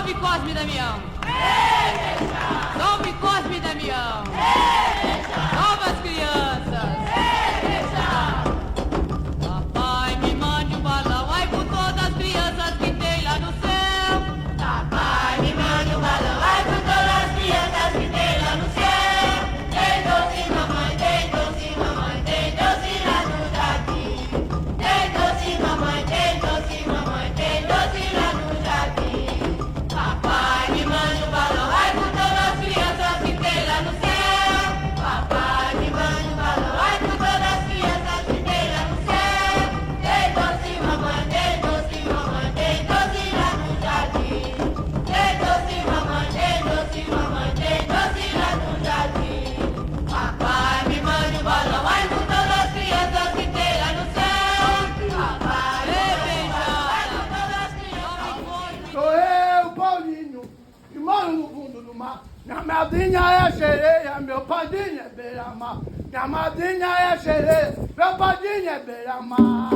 Salve Cosme e Damião! Salve Cosme e Damião! Salve as crianças! Papai me mande um balão, ai por todas as crianças que tem lá no céu. Papai me mande um balão, ai por todas as crianças que tem lá no céu. Tem doce mamãe, tem doce mamãe, tem doce lá no jardim. Tem doce mamãe, tem doce mamãe, tem doce lá no jardim. Papai me mande um balão, ai por todas as crianças que tem lá no céu. Papai me mande um balão, ai por todas as crianças que tem lá no céu. Tem doce mamãe, tem doce mamãe, tem doce lá no jardim. Tem doce mamãe, tem doce mamãe, tem doce lá no jardim. Papai me mande um balão, ai por todas as crianças que tem lá no céu. Papai me mande um balão, ai por todas as crianças. Sou eu, Paulinho, que moro no fundo do mar. Minha madrinha é sereia, meu padrinho é beira-mar. Minha madrinha é sereia, meu padrinho é beira-mar.